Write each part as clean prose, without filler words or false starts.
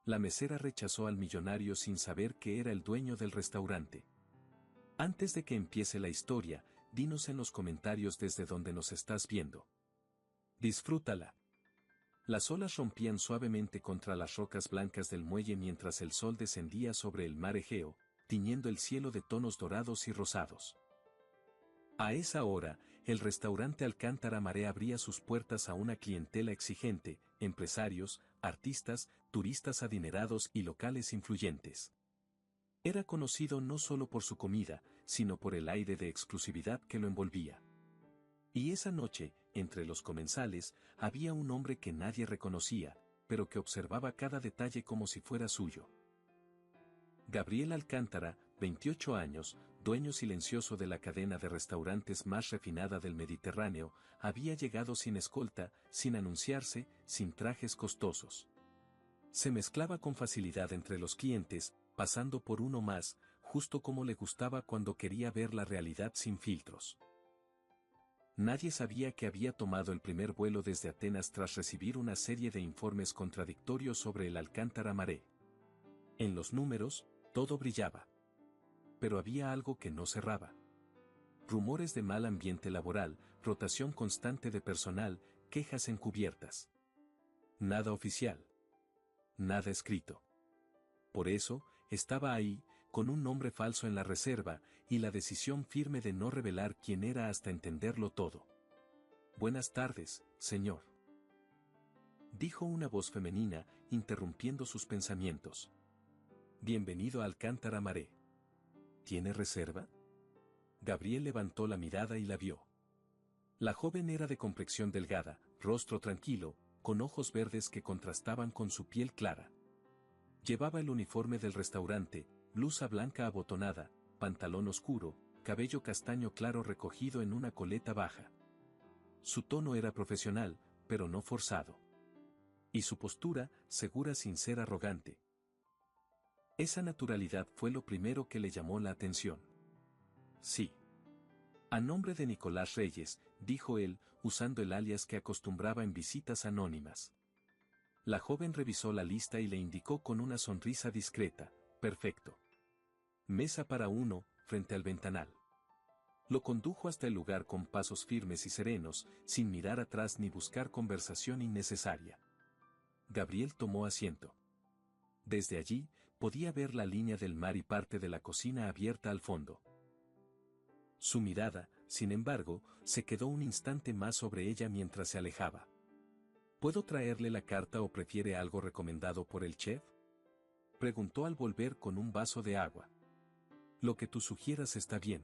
La mesera rechazó al millonario sin saber que era el dueño del restaurante. Antes de que empiece la historia, dinos en los comentarios desde donde nos estás viendo. Disfrútala. Las olas rompían suavemente contra las rocas blancas del muelle mientras el sol descendía sobre el mar Egeo, tiñendo el cielo de tonos dorados y rosados. A esa hora, el restaurante Alcántara Mare abría sus puertas a una clientela exigente, empresarios, artistas, turistas adinerados y locales influyentes. Era conocido no solo por su comida, sino por el aire de exclusividad que lo envolvía. Y esa noche, entre los comensales, había un hombre que nadie reconocía, pero que observaba cada detalle como si fuera suyo. Gabriel Alcántara, 28 años, dueño silencioso de la cadena de restaurantes más refinada del Mediterráneo, había llegado sin escolta, sin anunciarse, sin trajes costosos. Se mezclaba con facilidad entre los clientes, pasando por uno más, justo como le gustaba cuando quería ver la realidad sin filtros. Nadie sabía que había tomado el primer vuelo desde Atenas tras recibir una serie de informes contradictorios sobre el Alcántara Mare. En los números, todo brillaba. Pero había algo que no cerraba. Rumores de mal ambiente laboral, rotación constante de personal, quejas encubiertas. Nada oficial. Nada escrito. Por eso, estaba ahí, con un nombre falso en la reserva, y la decisión firme de no revelar quién era hasta entenderlo todo. «Buenas tardes, señor», dijo una voz femenina, interrumpiendo sus pensamientos. «Bienvenido a Alcántara Mare. ¿Tiene reserva?» Gabriel levantó la mirada y la vio. La joven era de complexión delgada, rostro tranquilo, con ojos verdes que contrastaban con su piel clara. Llevaba el uniforme del restaurante, blusa blanca abotonada, pantalón oscuro, cabello castaño claro recogido en una coleta baja. Su tono era profesional, pero no forzado. Y su postura, segura sin ser arrogante. Esa naturalidad fue lo primero que le llamó la atención. «Sí. A nombre de Nicolás Reyes», dijo él, usando el alias que acostumbraba en visitas anónimas. La joven revisó la lista y le indicó con una sonrisa discreta: «Perfecto. Mesa para uno, frente al ventanal». Lo condujo hasta el lugar con pasos firmes y serenos, sin mirar atrás ni buscar conversación innecesaria. Gabriel tomó asiento. Desde allí, podía ver la línea del mar y parte de la cocina abierta al fondo. Su mirada, sin embargo, se quedó un instante más sobre ella mientras se alejaba. «¿Puedo traerle la carta o prefiere algo recomendado por el chef?», preguntó al volver con un vaso de agua. «Lo que tú sugieras está bien».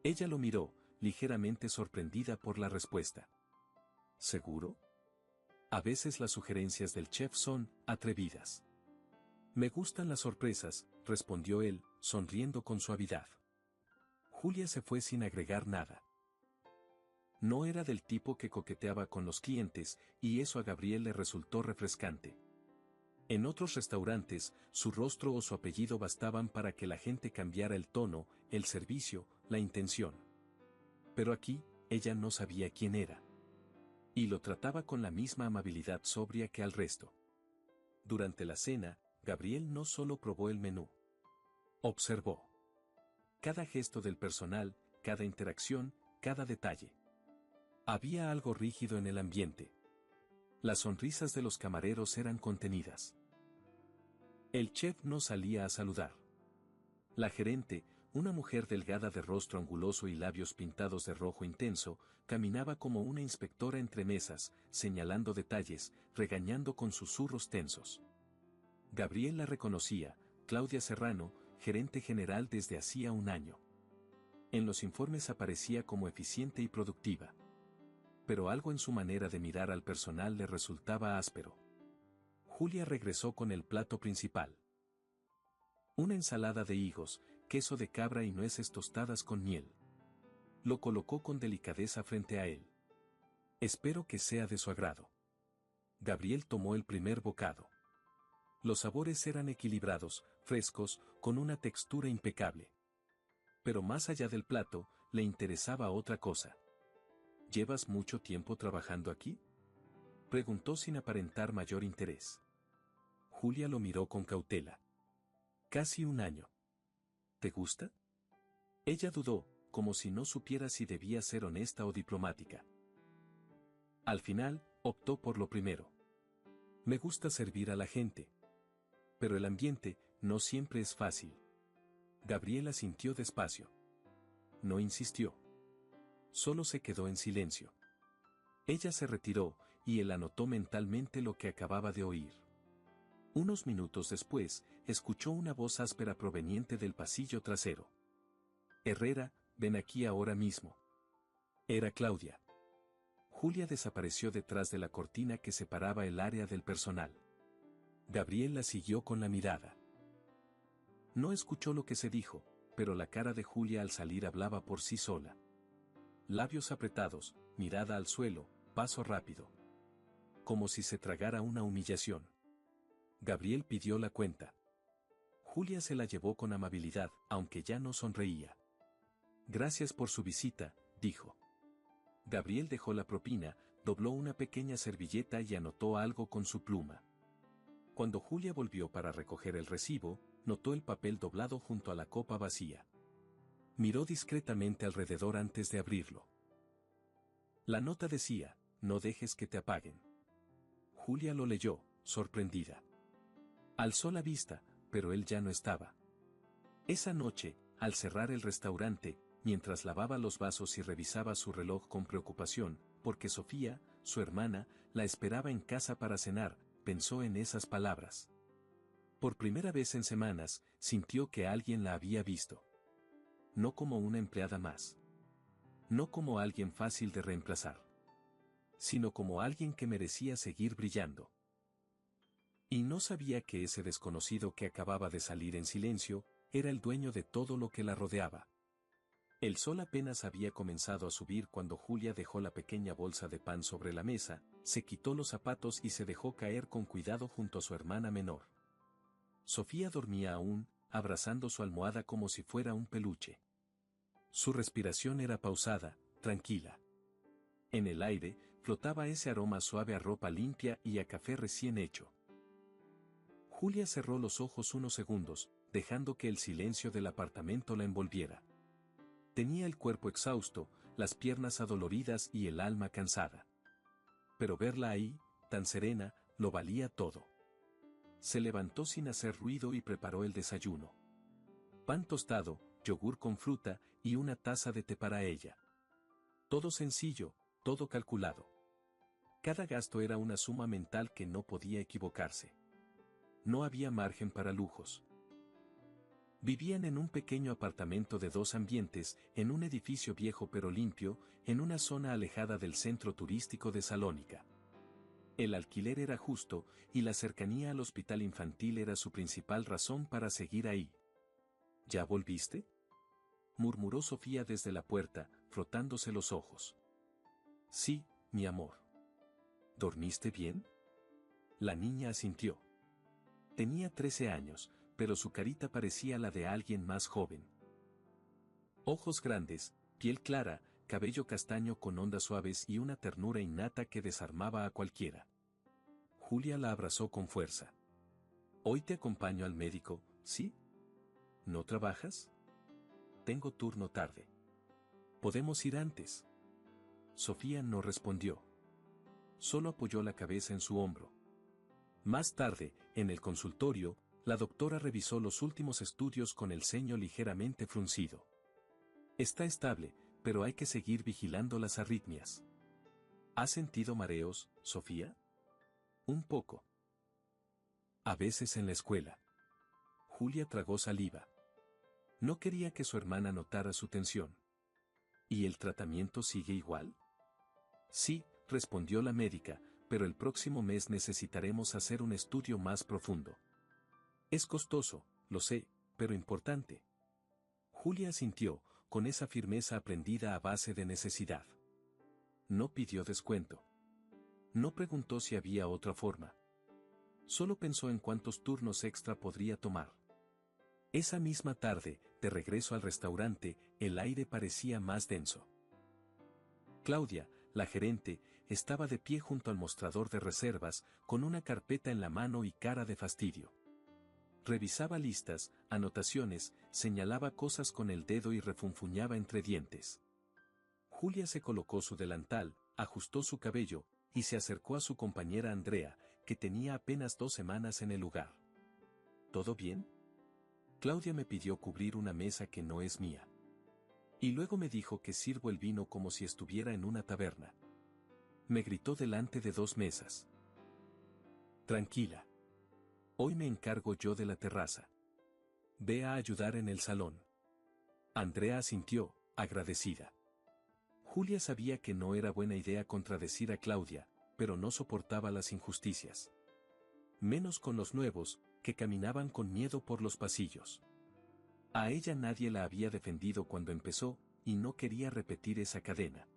Ella lo miró, ligeramente sorprendida por la respuesta. «¿Seguro? A veces las sugerencias del chef son atrevidas». «Me gustan las sorpresas», respondió él, sonriendo con suavidad. Julia se fue sin agregar nada. No era del tipo que coqueteaba con los clientes, y eso a Gabriel le resultó refrescante. En otros restaurantes, su rostro o su apellido bastaban para que la gente cambiara el tono, el servicio, la intención. Pero aquí, ella no sabía quién era. Y lo trataba con la misma amabilidad sobria que al resto. Durante la cena, Gabriel no solo probó el menú. Observó cada gesto del personal, cada interacción, cada detalle. Había algo rígido en el ambiente. Las sonrisas de los camareros eran contenidas. El chef no salía a saludar. La gerente, una mujer delgada de rostro anguloso y labios pintados de rojo intenso, caminaba como una inspectora entre mesas, señalando detalles, regañando con susurros tensos. Gabriel la reconocía: Claudia Serrano, gerente general desde hacía un año. En los informes aparecía como eficiente y productiva. Pero algo en su manera de mirar al personal le resultaba áspero. Julia regresó con el plato principal. Una ensalada de higos, queso de cabra y nueces tostadas con miel. Lo colocó con delicadeza frente a él. «Espero que sea de su agrado». Gabriel tomó el primer bocado. Los sabores eran equilibrados, frescos, con una textura impecable. Pero más allá del plato, le interesaba otra cosa. «¿Llevas mucho tiempo trabajando aquí?», preguntó sin aparentar mayor interés. Julia lo miró con cautela. Casi un año. ¿Te gusta? Ella dudó, como si no supiera si debía ser honesta o diplomática. Al final, optó por lo primero. Me gusta servir a la gente. Pero el ambiente no siempre es fácil. Gabriela sintió despacio. No insistió. Solo se quedó en silencio. Ella se retiró, y él anotó mentalmente lo que acababa de oír. Unos minutos después, escuchó una voz áspera proveniente del pasillo trasero. Herrera, ven aquí ahora mismo. Era Claudia. Julia desapareció detrás de la cortina que separaba el área del personal. Gabriel la siguió con la mirada. No escuchó lo que se dijo, pero la cara de Julia al salir hablaba por sí sola. Labios apretados, mirada al suelo, paso rápido. Como si se tragara una humillación. Gabriel pidió la cuenta. Julia se la llevó con amabilidad, aunque ya no sonreía. Gracias por su visita, dijo. Gabriel dejó la propina, dobló una pequeña servilleta y anotó algo con su pluma. Cuando Julia volvió para recoger el recibo, notó el papel doblado junto a la copa vacía. Miró discretamente alrededor antes de abrirlo. La nota decía, no dejes que te apaguen. Julia lo leyó, sorprendida. Alzó la vista, pero él ya no estaba. Esa noche, al cerrar el restaurante, mientras lavaba los vasos y revisaba su reloj con preocupación, porque Sofía, su hermana, la esperaba en casa para cenar, pensó en esas palabras. Por primera vez en semanas, sintió que alguien la había visto. No como una empleada más. No como alguien fácil de reemplazar. Sino como alguien que merecía seguir brillando. Y no sabía que ese desconocido que acababa de salir en silencio, era el dueño de todo lo que la rodeaba. El sol apenas había comenzado a subir cuando Julia dejó la pequeña bolsa de pan sobre la mesa, se quitó los zapatos y se dejó caer con cuidado junto a su hermana menor. Sofía dormía aún, abrazando su almohada como si fuera un peluche. Su respiración era pausada, tranquila. En el aire, flotaba ese aroma suave a ropa limpia y a café recién hecho. Julia cerró los ojos unos segundos, dejando que el silencio del apartamento la envolviera. Tenía el cuerpo exhausto, las piernas adoloridas y el alma cansada. Pero verla ahí, tan serena, lo valía todo. Se levantó sin hacer ruido y preparó el desayuno. Pan tostado, yogur con fruta y una taza de té para ella. Todo sencillo, todo calculado. Cada gasto era una suma mental que no podía equivocarse. No había margen para lujos. Vivían en un pequeño apartamento de 2 ambientes, en un edificio viejo pero limpio, en una zona alejada del centro turístico de Salónica. El alquiler era justo, y la cercanía al hospital infantil era su principal razón para seguir ahí. ¿Ya volviste?, murmuró Sofía desde la puerta, frotándose los ojos. Sí, mi amor. ¿Dormiste bien? La niña asintió. Tenía 13 años, pero su carita parecía la de alguien más joven. Ojos grandes, piel clara, cabello castaño con ondas suaves y una ternura innata que desarmaba a cualquiera. Julia la abrazó con fuerza. Hoy te acompaño al médico, ¿sí? ¿No trabajas? Tengo turno tarde. ¿Podemos ir antes? Sofía no respondió. Solo apoyó la cabeza en su hombro. Más tarde, en el consultorio, la doctora revisó los últimos estudios con el ceño ligeramente fruncido. Está estable, pero hay que seguir vigilando las arritmias. ¿Has sentido mareos, Sofía? Un poco. A veces en la escuela. Julia tragó saliva. No quería que su hermana notara su tensión. ¿Y el tratamiento sigue igual? Sí, respondió la médica, pero el próximo mes necesitaremos hacer un estudio más profundo. Es costoso, lo sé, pero importante. Julia asintió, con esa firmeza aprendida a base de necesidad. No pidió descuento. No preguntó si había otra forma. Solo pensó en cuántos turnos extra podría tomar. Esa misma tarde, de regreso al restaurante, el aire parecía más denso. Claudia, la gerente, estaba de pie junto al mostrador de reservas, con una carpeta en la mano y cara de fastidio. Revisaba listas, anotaciones, señalaba cosas con el dedo y refunfuñaba entre dientes. Julia se colocó su delantal, ajustó su cabello, y se acercó a su compañera Andrea, que tenía apenas 2 semanas en el lugar. ¿Todo bien? Claudia me pidió cubrir una mesa que no es mía. Y luego me dijo que sirvo el vino como si estuviera en una taberna. Me gritó delante de 2 mesas. Tranquila. Hoy me encargo yo de la terraza. Ve a ayudar en el salón. Andrea asintió, agradecida. Julia sabía que no era buena idea contradecir a Claudia, pero no soportaba las injusticias. Menos con los nuevos, que caminaban con miedo por los pasillos. A ella nadie la había defendido cuando empezó, y no quería repetir esa cadena.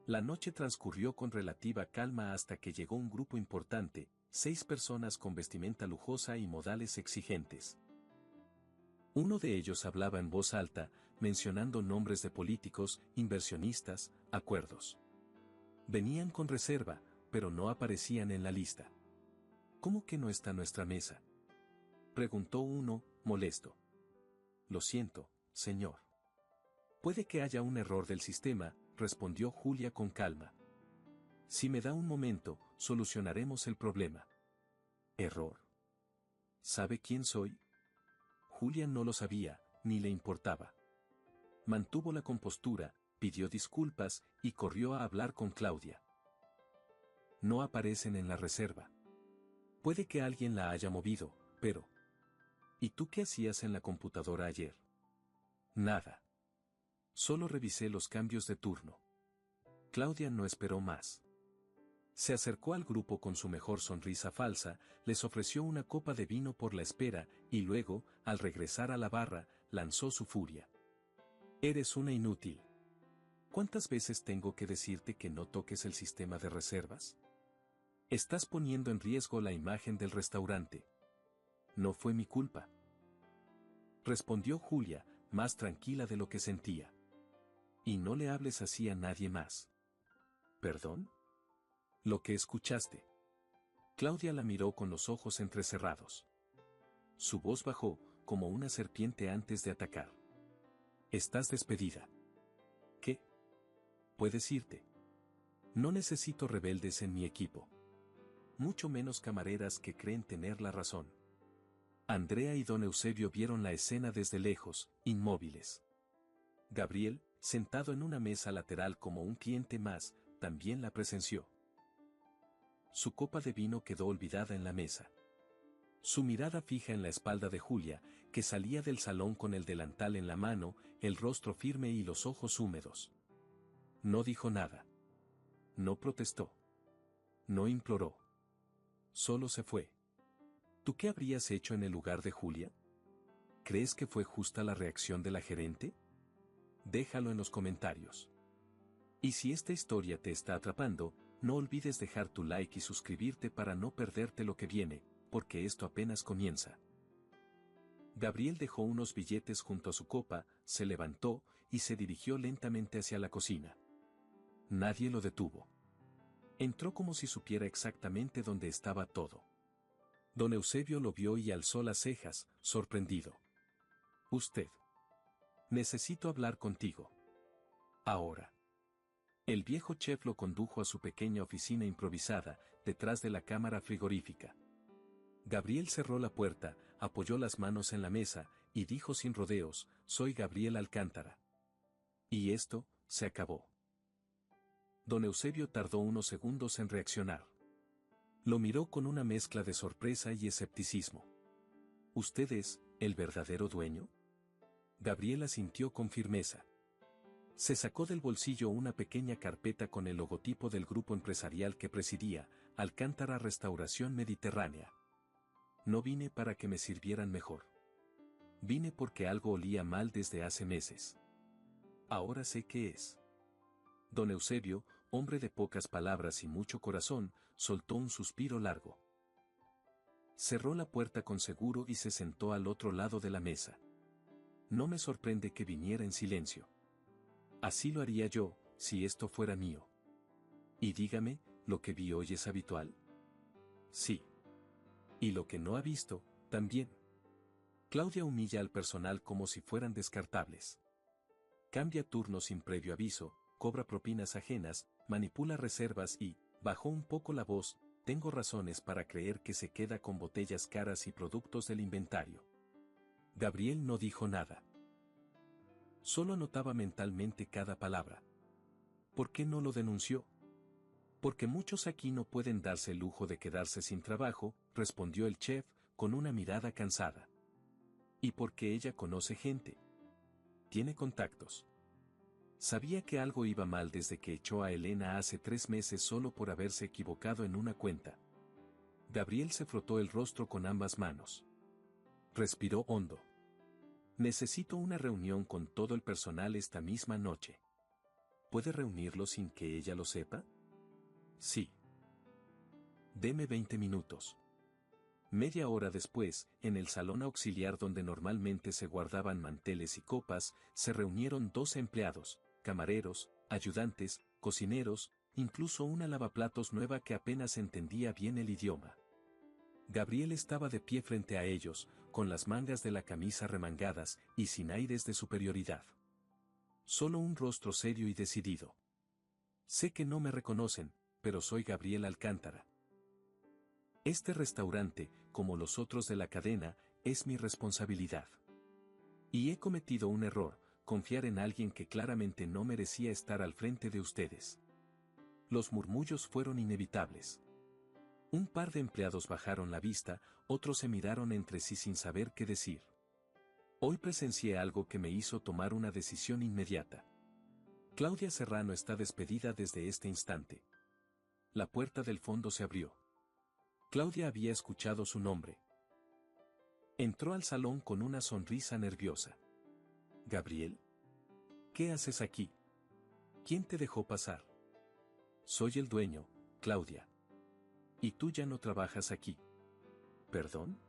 La noche transcurrió con relativa calma hasta que llegó un grupo importante, 6 personas con vestimenta lujosa y modales exigentes. Uno de ellos hablaba en voz alta, mencionando nombres de políticos, inversionistas, acuerdos. Venían con reserva, pero no aparecían en la lista. ¿Cómo que no está nuestra mesa?, preguntó uno, molesto. Lo siento, señor. Puede que haya un error del sistema, respondió Julia con calma. Si me da un momento, solucionaremos el problema. ¿Error? ¿Sabe quién soy? Julia no lo sabía, ni le importaba. Mantuvo la compostura, pidió disculpas y corrió a hablar con Claudia. No aparecen en la reserva. Puede que alguien la haya movido, pero... ¿Y tú qué hacías en la computadora ayer? Nada. Solo revisé los cambios de turno. Claudia no esperó más. Se acercó al grupo con su mejor sonrisa falsa, les ofreció una copa de vino por la espera, y luego, al regresar a la barra, lanzó su furia. Eres una inútil. ¿Cuántas veces tengo que decirte que no toques el sistema de reservas? Estás poniendo en riesgo la imagen del restaurante. No fue mi culpa. Respondió Julia, más tranquila de lo que sentía. Y no le hables así a nadie más. ¿Perdón? Lo que escuchaste. Claudia la miró con los ojos entrecerrados. Su voz bajó, como una serpiente antes de atacar. Estás despedida. ¿Qué? Puedes irte. No necesito rebeldes en mi equipo. Mucho menos camareras que creen tener la razón. Andrea y don Eusebio vieron la escena desde lejos, inmóviles. Gabriel, sentado en una mesa lateral como un cliente más, también la presenció. Su copa de vino quedó olvidada en la mesa. Su mirada fija en la espalda de Julia, que salía del salón con el delantal en la mano, el rostro firme y los ojos húmedos. No dijo nada. No protestó. No imploró. Solo se fue. ¿Tú qué habrías hecho en el lugar de Julia? ¿Crees que fue justa la reacción de la gerente? Déjalo en los comentarios. Y si esta historia te está atrapando, no olvides dejar tu like y suscribirte para no perderte lo que viene, porque esto apenas comienza. Gabriel dejó unos billetes junto a su copa, se levantó y se dirigió lentamente hacia la cocina. Nadie lo detuvo. Entró como si supiera exactamente dónde estaba todo. Don Eusebio lo vio y alzó las cejas, sorprendido. Usted. Necesito hablar contigo. Ahora. El viejo chef lo condujo a su pequeña oficina improvisada, detrás de la cámara frigorífica. Gabriel cerró la puerta, apoyó las manos en la mesa, y dijo sin rodeos, soy Gabriel Alcántara. Y esto, se acabó. Don Eusebio tardó unos segundos en reaccionar. Lo miró con una mezcla de sorpresa y escepticismo. ¿Usted es el verdadero dueño? Gabriel asintió con firmeza. Se sacó del bolsillo una pequeña carpeta con el logotipo del grupo empresarial que presidía, Alcántara Restauración Mediterránea. No vine para que me sirvieran mejor. Vine porque algo olía mal desde hace meses. Ahora sé qué es. Don Eusebio, hombre de pocas palabras y mucho corazón, soltó un suspiro largo. Cerró la puerta con seguro y se sentó al otro lado de la mesa. No me sorprende que viniera en silencio. Así lo haría yo, si esto fuera mío. Y dígame, ¿lo que vi hoy es habitual? Sí. Y lo que no ha visto, también. Claudia humilla al personal como si fueran descartables. Cambia turnos sin previo aviso, cobra propinas ajenas, manipula reservas y, bajó un poco la voz, tengo razones para creer que se queda con botellas caras y productos del inventario. Gabriel no dijo nada. Solo anotaba mentalmente cada palabra. ¿Por qué no lo denunció? Porque muchos aquí no pueden darse el lujo de quedarse sin trabajo, respondió el chef, con una mirada cansada. Y porque ella conoce gente. Tiene contactos. Sabía que algo iba mal desde que echó a Elena hace 3 meses solo por haberse equivocado en una cuenta. Gabriel se frotó el rostro con ambas manos. Respiró hondo. Necesito una reunión con todo el personal esta misma noche. ¿Puede reunirlo sin que ella lo sepa? Sí. Deme 20 minutos. Media hora después, en el salón auxiliar donde normalmente se guardaban manteles y copas, se reunieron 2 empleados, camareros, ayudantes, cocineros, incluso una lavaplatos nueva que apenas entendía bien el idioma. Gabriel estaba de pie frente a ellos, con las mangas de la camisa remangadas y sin aires de superioridad. Solo un rostro serio y decidido. Sé que no me reconocen, pero soy Gabriel Alcántara. Este restaurante, como los otros de la cadena, es mi responsabilidad. Y he cometido un error, confiar en alguien que claramente no merecía estar al frente de ustedes. Los murmullos fueron inevitables. Un par de empleados bajaron la vista, otros se miraron entre sí sin saber qué decir. Hoy presencié algo que me hizo tomar una decisión inmediata. Claudia Serrano está despedida desde este instante. La puerta del fondo se abrió. Claudia había escuchado su nombre. Entró al salón con una sonrisa nerviosa. Gabriel, ¿qué haces aquí? ¿Quién te dejó pasar? Soy el dueño, Claudia. Y tú ya no trabajas aquí. ¿Perdón?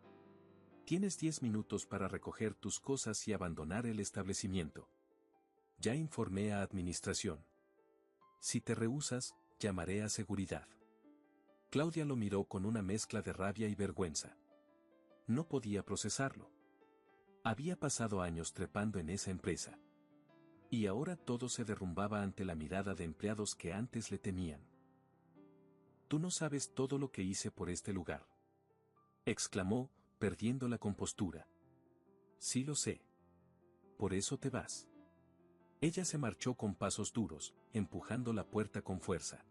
Tienes 10 minutos para recoger tus cosas y abandonar el establecimiento. Ya informé a administración. Si te rehusas, llamaré a seguridad. Claudia lo miró con una mezcla de rabia y vergüenza. No podía procesarlo. Había pasado años trepando en esa empresa. Y ahora todo se derrumbaba ante la mirada de empleados que antes le temían. Tú no sabes todo lo que hice por este lugar. Exclamó, perdiendo la compostura. Sí lo sé. Por eso te vas. Ella se marchó con pasos duros, empujando la puerta con fuerza.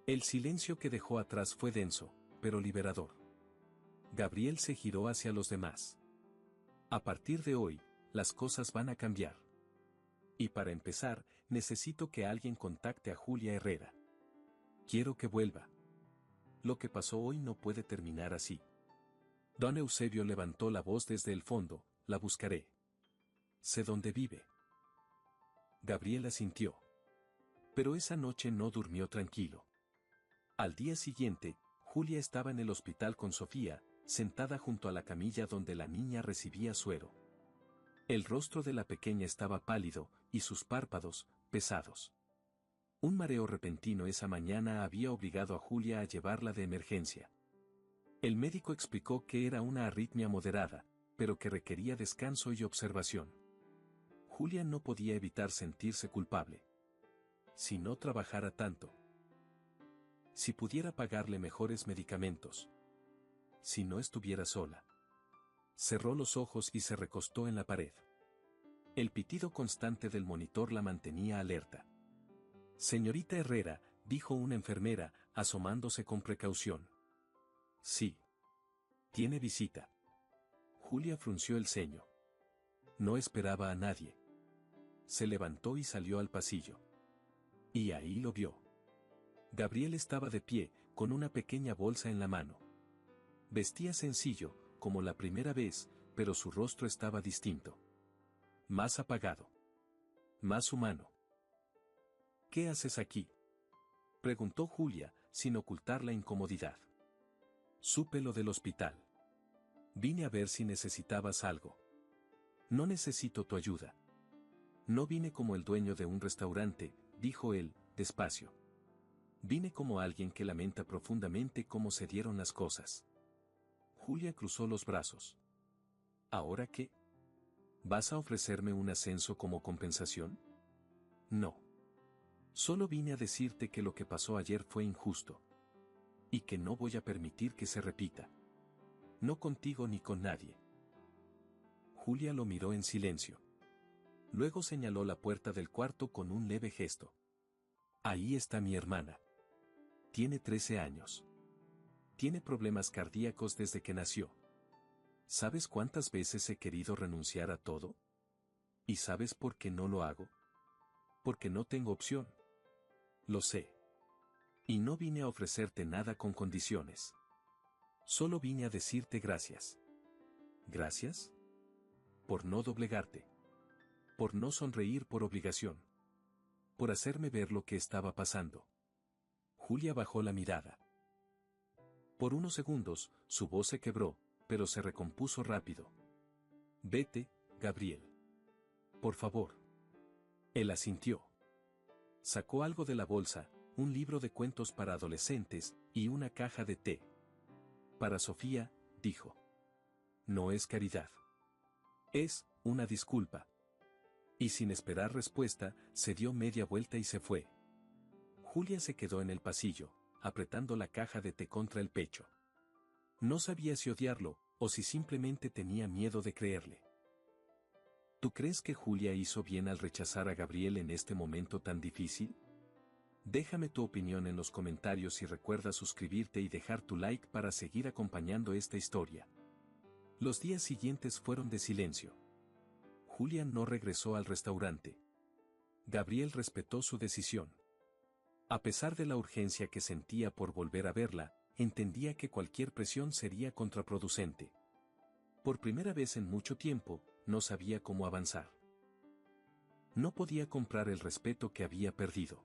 El silencio que dejó atrás fue denso, pero liberador. Gabriel se giró hacia los demás. A partir de hoy, las cosas van a cambiar. Y para empezar, necesito que alguien contacte a Julia Herrera. Quiero que vuelva. Lo que pasó hoy no puede terminar así. Don Eusebio levantó la voz desde el fondo, la buscaré. Sé dónde vive. Gabriel asintió. Pero esa noche no durmió tranquilo. Al día siguiente, Julia estaba en el hospital con Sofía, sentada junto a la camilla donde la niña recibía suero. El rostro de la pequeña estaba pálido, y sus párpados, pesados. Un mareo repentino esa mañana había obligado a Julia a llevarla de emergencia. El médico explicó que era una arritmia moderada, pero que requería descanso y observación. Julia no podía evitar sentirse culpable. Si no trabajara tanto. Si pudiera pagarle mejores medicamentos. Si no estuviera sola. Cerró los ojos y se recostó en la pared. El pitido constante del monitor la mantenía alerta. Señorita Herrera, dijo una enfermera, asomándose con precaución. Sí. Tiene visita. Julia frunció el ceño. No esperaba a nadie. Se levantó y salió al pasillo. Y ahí lo vio. Gabriel estaba de pie, con una pequeña bolsa en la mano. Vestía sencillo, como la primera vez, pero su rostro estaba distinto. Más apagado. Más humano. ¿Qué haces aquí? Preguntó Julia, sin ocultar la incomodidad. Supe lo del hospital. Vine a ver si necesitabas algo. No necesito tu ayuda. No vine como el dueño de un restaurante, dijo él, despacio. Vine como alguien que lamenta profundamente cómo se dieron las cosas. Julia cruzó los brazos. ¿Ahora qué? ¿Vas a ofrecerme un ascenso como compensación? No. Solo vine a decirte que lo que pasó ayer fue injusto. Y que no voy a permitir que se repita. No contigo ni con nadie. Julia lo miró en silencio. Luego señaló la puerta del cuarto con un leve gesto. Ahí está mi hermana. Tiene 13 años. Tiene problemas cardíacos desde que nació. ¿Sabes cuántas veces he querido renunciar a todo? ¿Y sabes por qué no lo hago? Porque no tengo opción. Lo sé. Y no vine a ofrecerte nada con condiciones. Solo vine a decirte gracias. ¿Gracias? Por no doblegarte. Por no sonreír por obligación. Por hacerme ver lo que estaba pasando. Julia bajó la mirada. Por unos segundos, su voz se quebró, pero se recompuso rápido. Vete, Gabriel. Por favor. Él asintió. Sacó algo de la bolsa, un libro de cuentos para adolescentes, y una caja de té. Para Sofía, dijo. No es caridad. Es una disculpa. Y sin esperar respuesta, se dio media vuelta y se fue. Julia se quedó en el pasillo, apretando la caja de té contra el pecho. No sabía si odiarlo, o si simplemente tenía miedo de creerle. ¿Tú crees que Julia hizo bien al rechazar a Gabriel en este momento tan difícil? Déjame tu opinión en los comentarios y recuerda suscribirte y dejar tu like para seguir acompañando esta historia. Los días siguientes fueron de silencio. Julia no regresó al restaurante. Gabriel respetó su decisión. A pesar de la urgencia que sentía por volver a verla, entendía que cualquier presión sería contraproducente. Por primera vez en mucho tiempo, no sabía cómo avanzar. No podía comprar el respeto que había perdido.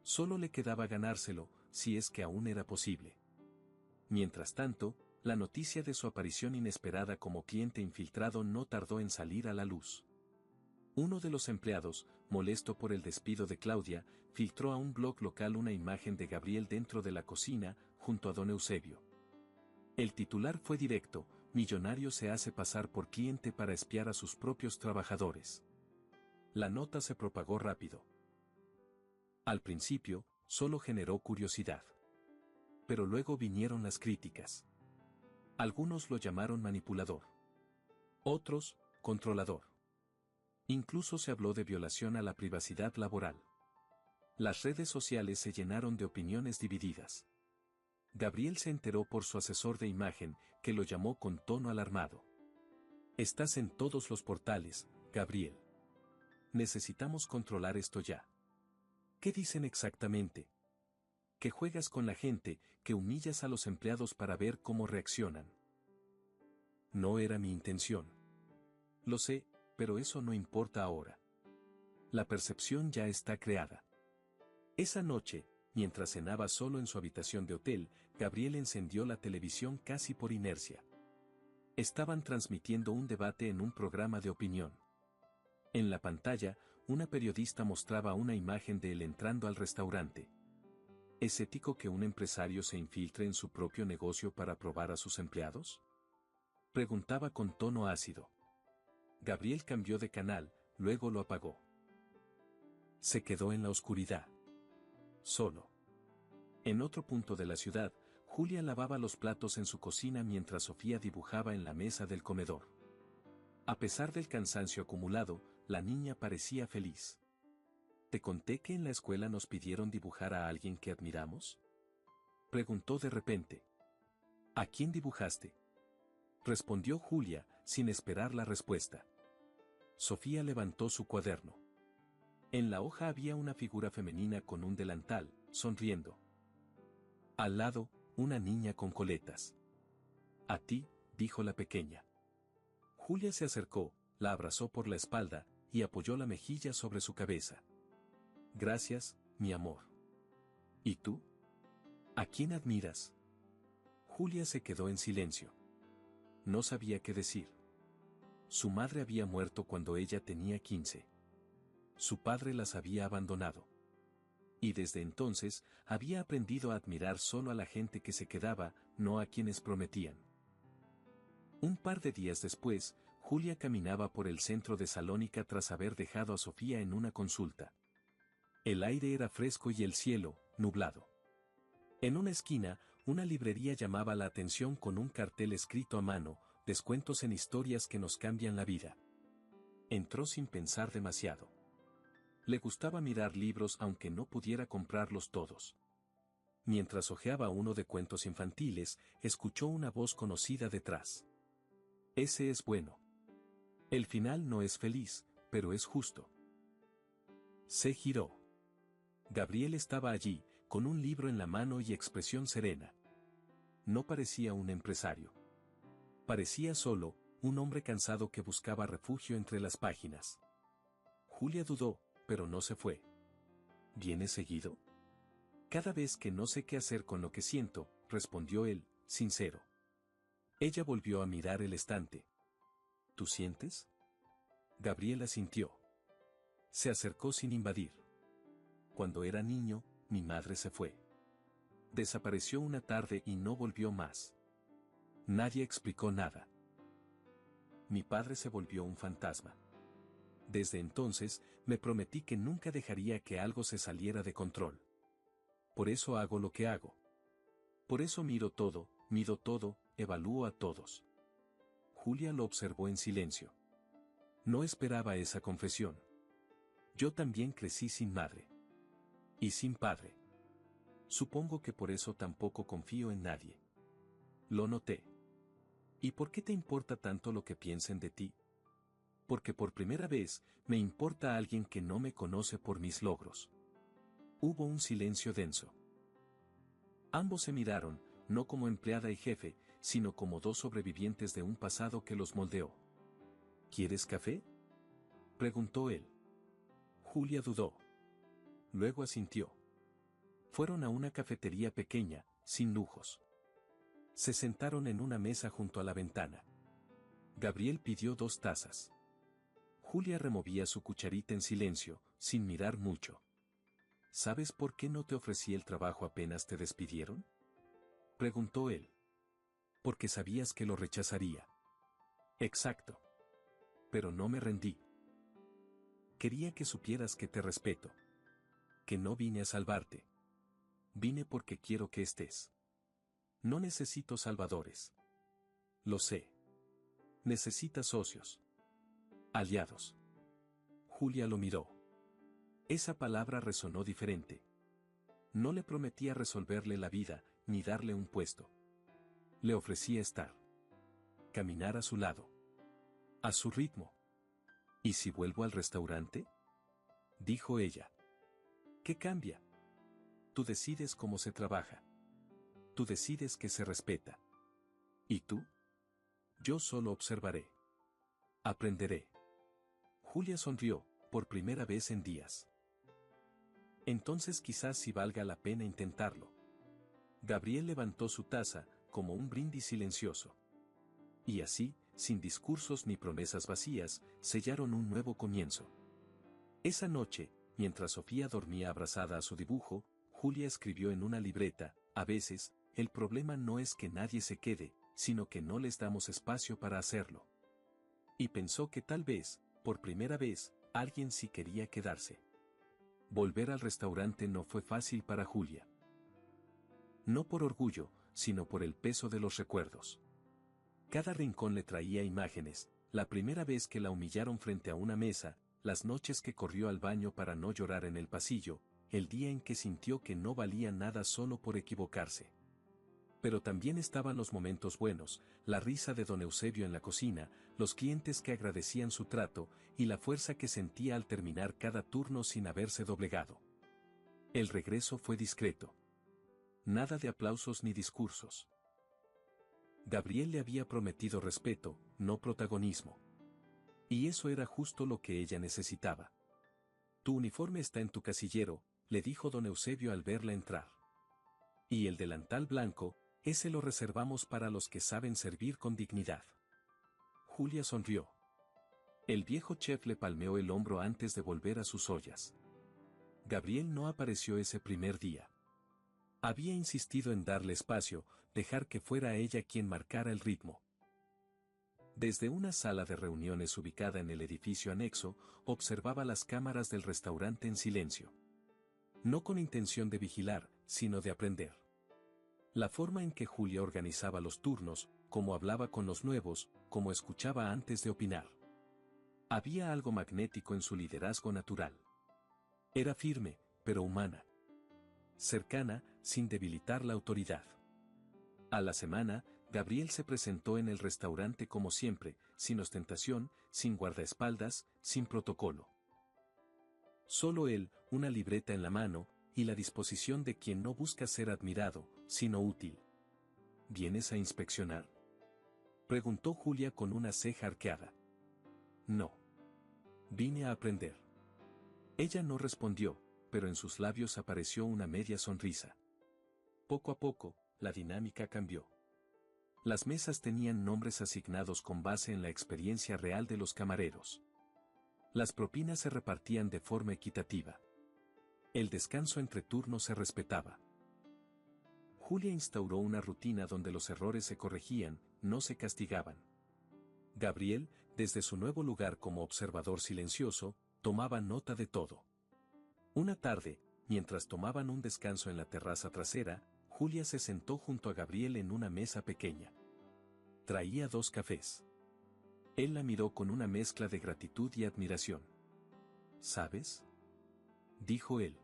Solo le quedaba ganárselo, si es que aún era posible. Mientras tanto, la noticia de su aparición inesperada como cliente infiltrado no tardó en salir a la luz. Uno de los empleados, molesto por el despido de Claudia, filtró a un blog local una imagen de Gabriel dentro de la cocina, junto a don Eusebio. El titular fue directo: millonario se hace pasar por cliente para espiar a sus propios trabajadores. La nota se propagó rápido. Al principio, solo generó curiosidad. Pero luego vinieron las críticas. Algunos lo llamaron manipulador. Otros, controlador. Incluso se habló de violación a la privacidad laboral. Las redes sociales se llenaron de opiniones divididas. Gabriel se enteró por su asesor de imagen, que lo llamó con tono alarmado. Estás en todos los portales, Gabriel. Necesitamos controlar esto ya. ¿Qué dicen exactamente? Que juegas con la gente, que humillas a los empleados para ver cómo reaccionan. No era mi intención. Lo sé, pero eso no importa ahora. La percepción ya está creada. Esa noche, mientras cenaba solo en su habitación de hotel, Gabriel encendió la televisión casi por inercia. Estaban transmitiendo un debate en un programa de opinión. En la pantalla, una periodista mostraba una imagen de él entrando al restaurante. ¿Es ético que un empresario se infiltre en su propio negocio para probar a sus empleados? Preguntaba con tono ácido. Gabriel cambió de canal, luego lo apagó. Se quedó en la oscuridad. Solo. En otro punto de la ciudad, Julia lavaba los platos en su cocina mientras Sofía dibujaba en la mesa del comedor. A pesar del cansancio acumulado, la niña parecía feliz. ¿Te conté que en la escuela nos pidieron dibujar a alguien que admiramos? Preguntó de repente. ¿A quién dibujaste? Respondió Julia, sin esperar la respuesta. Sofía levantó su cuaderno. En la hoja había una figura femenina con un delantal, sonriendo. Al lado, una niña con coletas. A ti, dijo la pequeña. Julia se acercó, la abrazó por la espalda, y apoyó la mejilla sobre su cabeza. Gracias, mi amor. ¿Y tú? ¿A quién admiras? Julia se quedó en silencio. No sabía qué decir. Su madre había muerto cuando ella tenía 15. Su padre las había abandonado. Y desde entonces, había aprendido a admirar solo a la gente que se quedaba, no a quienes prometían. Un par de días después, Julia caminaba por el centro de Salónica tras haber dejado a Sofía en una consulta. El aire era fresco y el cielo, nublado. En una esquina, una librería llamaba la atención con un cartel escrito a mano, descuentos en historias que nos cambian la vida. Entró sin pensar demasiado. Le gustaba mirar libros aunque no pudiera comprarlos todos. Mientras hojeaba uno de cuentos infantiles, escuchó una voz conocida detrás. Ese es bueno. El final no es feliz, pero es justo. Se giró. Gabriel estaba allí, con un libro en la mano y expresión serena. No parecía un empresario. Parecía solo, un hombre cansado que buscaba refugio entre las páginas. Julia dudó, pero no se fue. ¿Viene seguido? Cada vez que no sé qué hacer con lo que siento, respondió él, sincero. Ella volvió a mirar el estante. ¿Tú sientes? Gabriel asintió. Se acercó sin invadir. Cuando era niño, mi madre se fue. Desapareció una tarde y no volvió más. Nadie explicó nada. Mi padre se volvió un fantasma. Desde entonces, me prometí que nunca dejaría que algo se saliera de control. Por eso hago lo que hago. Por eso mido todo, evalúo a todos. Julia lo observó en silencio. No esperaba esa confesión. Yo también crecí sin madre. Y sin padre. Supongo que por eso tampoco confío en nadie. Lo noté. ¿Y por qué te importa tanto lo que piensen de ti? Porque por primera vez, me importa a alguien que no me conoce por mis logros. Hubo un silencio denso. Ambos se miraron, no como empleada y jefe, sino como dos sobrevivientes de un pasado que los moldeó. ¿Quieres café?, preguntó él. Julia dudó. Luego asintió. Fueron a una cafetería pequeña, sin lujos. Se sentaron en una mesa junto a la ventana. Gabriel pidió 2 tazas. Julia removía su cucharita en silencio, sin mirar mucho. ¿Sabes por qué no te ofrecí el trabajo apenas te despidieron?, preguntó él. Porque sabías que lo rechazaría. Exacto. Pero no me rendí. Quería que supieras que te respeto. Que no vine a salvarte. Vine porque quiero que estés. No necesito salvadores. Lo sé. Necesitas socios. Aliados. Julia lo miró. Esa palabra resonó diferente. No le prometía resolverle la vida, ni darle un puesto. Le ofrecía estar. Caminar a su lado. A su ritmo. ¿Y si vuelvo al restaurante?, dijo ella. ¿Qué cambia? Tú decides cómo se trabaja. Tú decides que se respeta. ¿Y tú? Yo solo observaré. Aprenderé. Julia sonrió, por primera vez en días. Entonces quizás sí valga la pena intentarlo. Gabriel levantó su taza, como un brindis silencioso. Y así, sin discursos ni promesas vacías, sellaron un nuevo comienzo. Esa noche, mientras Sofía dormía abrazada a su dibujo, Julia escribió en una libreta: a veces, el problema no es que nadie se quede, sino que no les damos espacio para hacerlo. Y pensó que tal vez, por primera vez, alguien sí quería quedarse. Volver al restaurante no fue fácil para Julia. No por orgullo, sino por el peso de los recuerdos. Cada rincón le traía imágenes: la primera vez que la humillaron frente a una mesa, las noches que corrió al baño para no llorar en el pasillo, el día en que sintió que no valía nada solo por equivocarse. Pero también estaban los momentos buenos, la risa de don Eusebio en la cocina, los clientes que agradecían su trato, y la fuerza que sentía al terminar cada turno sin haberse doblegado. El regreso fue discreto. Nada de aplausos ni discursos. Gabriel le había prometido respeto, no protagonismo. Y eso era justo lo que ella necesitaba. Tu uniforme está en tu casillero, le dijo don Eusebio al verla entrar. Y el delantal blanco, ese lo reservamos para los que saben servir con dignidad. Julia sonrió. El viejo chef le palmeó el hombro antes de volver a sus ollas. Gabriel no apareció ese primer día. Había insistido en darle espacio, dejar que fuera ella quien marcara el ritmo. Desde una sala de reuniones ubicada en el edificio anexo, observaba las cámaras del restaurante en silencio. No con intención de vigilar, sino de aprender. La forma en que Julia organizaba los turnos, cómo hablaba con los nuevos, cómo escuchaba antes de opinar. Había algo magnético en su liderazgo natural. Era firme, pero humana. Cercana, sin debilitar la autoridad. A la semana, Gabriel se presentó en el restaurante como siempre, sin ostentación, sin guardaespaldas, sin protocolo. Solo él, una libreta en la mano, y la disposición de quien no busca ser admirado, sino útil. ¿Vienes a inspeccionar?, preguntó Julia con una ceja arqueada. No. Vine a aprender. Ella no respondió, pero en sus labios apareció una media sonrisa. Poco a poco, la dinámica cambió. Las mesas tenían nombres asignados con base en la experiencia real de los camareros. Las propinas se repartían de forma equitativa. El descanso entre turnos se respetaba. Julia instauró una rutina donde los errores se corregían, no se castigaban. Gabriel, desde su nuevo lugar como observador silencioso, tomaba nota de todo. Una tarde, mientras tomaban un descanso en la terraza trasera, Julia se sentó junto a Gabriel en una mesa pequeña. Traía 2 cafés. Él la miró con una mezcla de gratitud y admiración. ¿Sabes?, dijo él.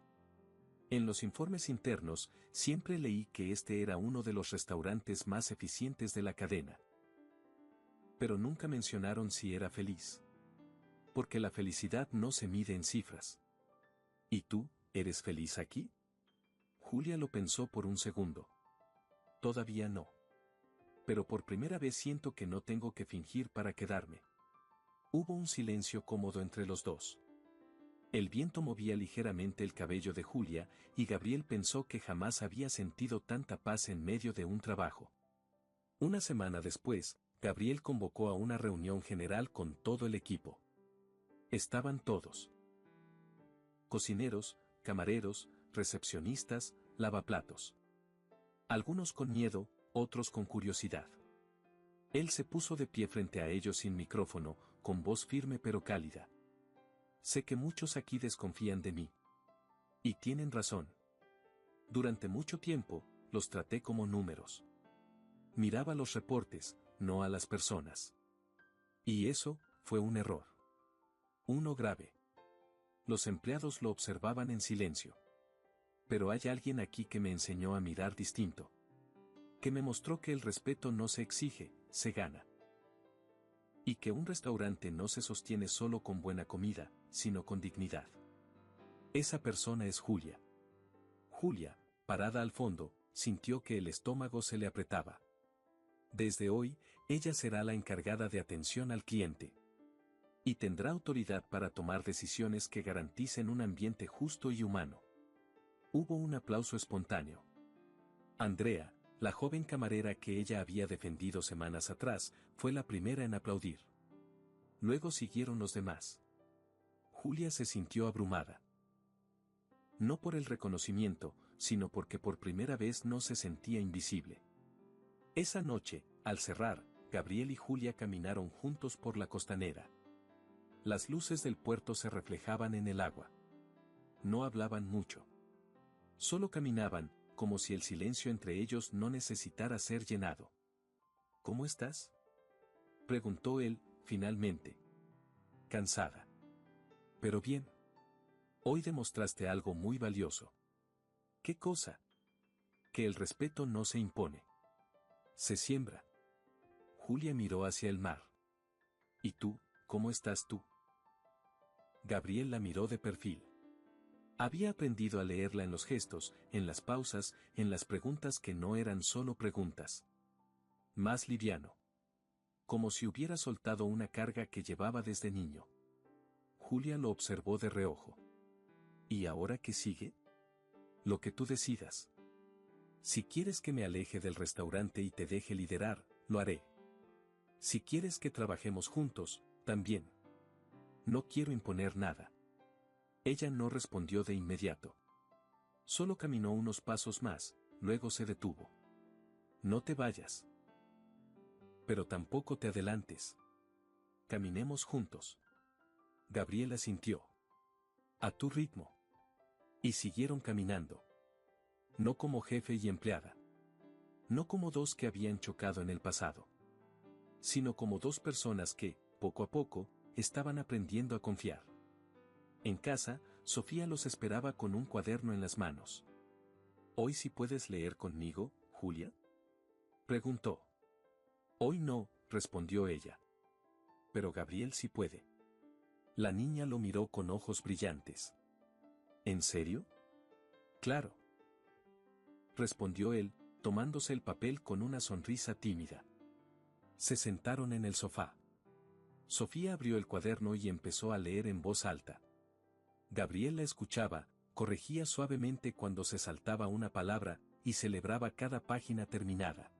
En los informes internos, siempre leí que este era uno de los restaurantes más eficientes de la cadena. Pero nunca mencionaron si era feliz. Porque la felicidad no se mide en cifras. ¿Y tú, eres feliz aquí?, Julia lo pensó por un segundo. Todavía no. Pero por primera vez siento que no tengo que fingir para quedarme. Hubo un silencio cómodo entre los dos. El viento movía ligeramente el cabello de Julia, y Gabriel pensó que jamás había sentido tanta paz en medio de un trabajo. Una semana después, Gabriel convocó a una reunión general con todo el equipo. Estaban todos. Cocineros, camareros, recepcionistas, lavaplatos. Algunos con miedo, otros con curiosidad. Él se puso de pie frente a ellos sin micrófono, con voz firme pero cálida. Sé que muchos aquí desconfían de mí. Y tienen razón. Durante mucho tiempo, los traté como números. Miraba los reportes, no a las personas. Y eso, fue un error. Uno grave. Los empleados lo observaban en silencio. Pero hay alguien aquí que me enseñó a mirar distinto. Que me mostró que el respeto no se exige, se gana. Y que un restaurante no se sostiene solo con buena comida, sino con dignidad. Esa persona es Julia. Julia, parada al fondo, sintió que el estómago se le apretaba. Desde hoy, ella será la encargada de atención al cliente. Y tendrá autoridad para tomar decisiones que garanticen un ambiente justo y humano. Hubo un aplauso espontáneo. Andrea, la joven camarera que ella había defendido semanas atrás, fue la primera en aplaudir. Luego siguieron los demás. Julia se sintió abrumada. No por el reconocimiento, sino porque por primera vez no se sentía invisible. Esa noche, al cerrar, Gabriel y Julia caminaron juntos por la costanera. Las luces del puerto se reflejaban en el agua. No hablaban mucho. Solo caminaban, como si el silencio entre ellos no necesitara ser llenado. ¿Cómo estás?, preguntó él, finalmente. Cansada. Pero bien. Hoy demostraste algo muy valioso. ¿Qué cosa? Que el respeto no se impone. Se siembra. Julia miró hacia el mar. ¿Y tú, cómo estás tú?, Gabriel la miró de perfil. Había aprendido a leerla en los gestos, en las pausas, en las preguntas que no eran solo preguntas. Más liviano. Como si hubiera soltado una carga que llevaba desde niño. Julia lo observó de reojo. ¿Y ahora qué sigue? Lo que tú decidas. Si quieres que me aleje del restaurante y te deje liderar, lo haré. Si quieres que trabajemos juntos, también. No quiero imponer nada. Ella no respondió de inmediato. Solo caminó unos pasos más, luego se detuvo. No te vayas. Pero tampoco te adelantes. Caminemos juntos. Gabriel asintió. A tu ritmo. Y siguieron caminando. No como jefe y empleada. No como dos que habían chocado en el pasado. Sino como dos personas que, poco a poco, estaban aprendiendo a confiar. En casa, Sofía los esperaba con un cuaderno en las manos. ¿Hoy sí puedes leer conmigo, Julia?, preguntó. Hoy no, respondió ella. Pero Gabriel sí puede. La niña lo miró con ojos brillantes. ¿En serio? Claro, respondió él, tomándose el papel con una sonrisa tímida. Se sentaron en el sofá. Sofía abrió el cuaderno y empezó a leer en voz alta. Gabriel la escuchaba, corregía suavemente cuando se saltaba una palabra, y celebraba cada página terminada.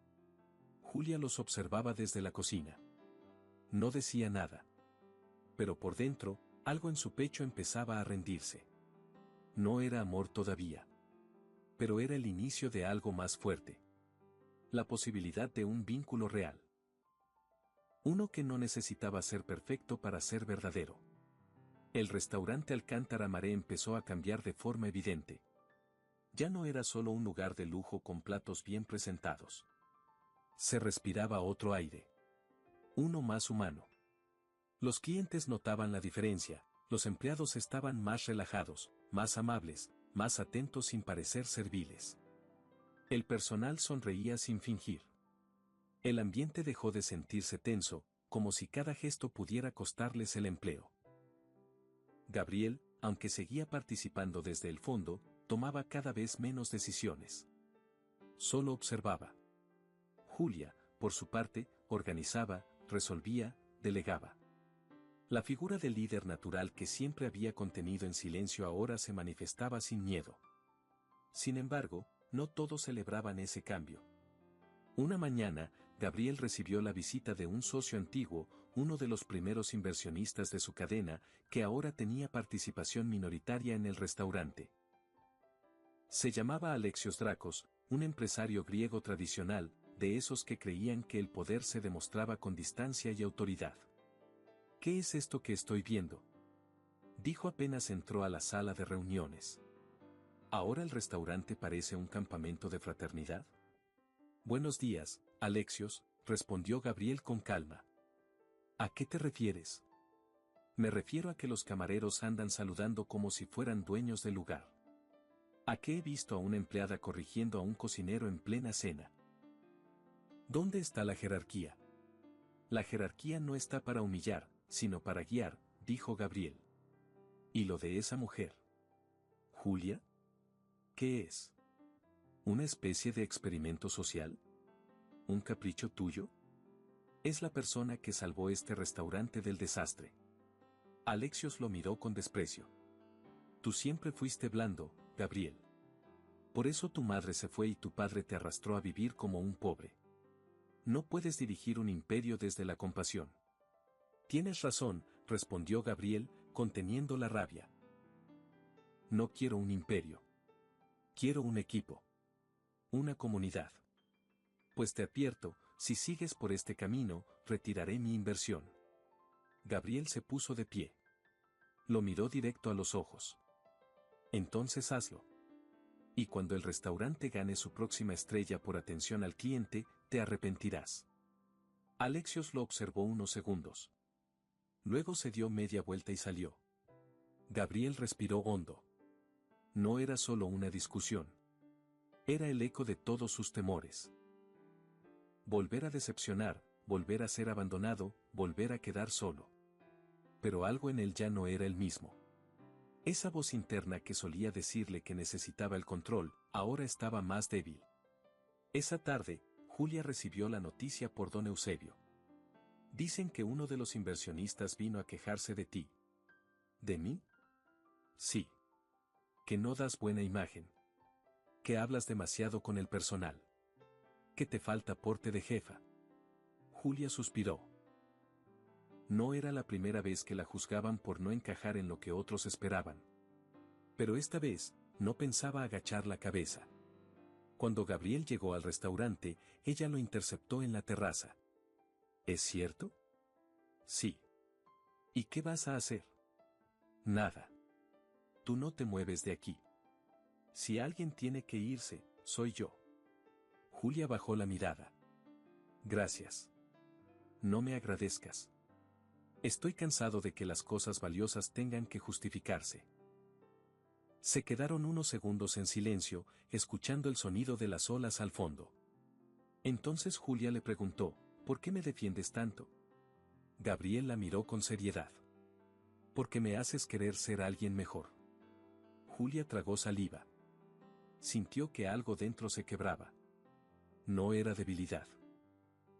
Julia los observaba desde la cocina. No decía nada. Pero por dentro, algo en su pecho empezaba a rendirse. No era amor todavía. Pero era el inicio de algo más fuerte. La posibilidad de un vínculo real. Uno que no necesitaba ser perfecto para ser verdadero. El restaurante Alcántara Maré empezó a cambiar de forma evidente. Ya no era solo un lugar de lujo con platos bien presentados. Se respiraba otro aire. Uno más humano. Los clientes notaban la diferencia, los empleados estaban más relajados, más amables, más atentos sin parecer serviles. El personal sonreía sin fingir. El ambiente dejó de sentirse tenso, como si cada gesto pudiera costarles el empleo. Gabriel, aunque seguía participando desde el fondo, tomaba cada vez menos decisiones. Solo observaba. Julia, por su parte, organizaba, resolvía, delegaba. La figura del líder natural que siempre había contenido en silencio ahora se manifestaba sin miedo. Sin embargo, no todos celebraban ese cambio. Una mañana, Gabriel recibió la visita de un socio antiguo, uno de los primeros inversionistas de su cadena, que ahora tenía participación minoritaria en el restaurante. Se llamaba Alexios Dracos, un empresario griego tradicional, de esos que creían que el poder se demostraba con distancia y autoridad. ¿Qué es esto que estoy viendo?, dijo apenas entró a la sala de reuniones. ¿Ahora el restaurante parece un campamento de fraternidad? Buenos días, Alexios, respondió Gabriel con calma. ¿A qué te refieres? Me refiero a que los camareros andan saludando como si fueran dueños del lugar. ¿A qué he visto a una empleada corrigiendo a un cocinero en plena cena? ¿Dónde está la jerarquía? La jerarquía no está para humillar, sino para guiar, dijo Gabriel. ¿Y lo de esa mujer? ¿Julia? ¿Qué es? ¿Una especie de experimento social? ¿Un capricho tuyo? Es la persona que salvó este restaurante del desastre. Alexios lo miró con desprecio. Tú siempre fuiste blando, Gabriel. Por eso tu madre se fue y tu padre te arrastró a vivir como un pobre. No puedes dirigir un imperio desde la compasión. Tienes razón, respondió Gabriel, conteniendo la rabia. No quiero un imperio. Quiero un equipo. Una comunidad. Pues te advierto, si sigues por este camino, retiraré mi inversión. Gabriel se puso de pie. Lo miró directo a los ojos. Entonces hazlo. Y cuando el restaurante gane su próxima estrella por atención al cliente, te arrepentirás. Alexios lo observó unos segundos. Luego se dio media vuelta y salió. Gabriel respiró hondo. No era solo una discusión. Era el eco de todos sus temores. Volver a decepcionar, volver a ser abandonado, volver a quedar solo. Pero algo en él ya no era el mismo. Esa voz interna que solía decirle que necesitaba el control, ahora estaba más débil. Esa tarde, Julia recibió la noticia por don Eusebio. Dicen que uno de los inversionistas vino a quejarse de ti. ¿De mí? Sí. Que no das buena imagen. Que hablas demasiado con el personal. Que te falta porte de jefa. Julia suspiró. No era la primera vez que la juzgaban por no encajar en lo que otros esperaban. Pero esta vez, no pensaba agachar la cabeza. Cuando Gabriel llegó al restaurante, ella lo interceptó en la terraza. ¿Es cierto? Sí. ¿Y qué vas a hacer? Nada. Tú no te mueves de aquí. Si alguien tiene que irse, soy yo. Julia bajó la mirada. Gracias. No me agradezcas. Estoy cansado de que las cosas valiosas tengan que justificarse. Se quedaron unos segundos en silencio, escuchando el sonido de las olas al fondo. Entonces Julia le preguntó, ¿por qué me defiendes tanto? Gabriel la miró con seriedad. Porque me haces querer ser alguien mejor. Julia tragó saliva. Sintió que algo dentro se quebraba. No era debilidad.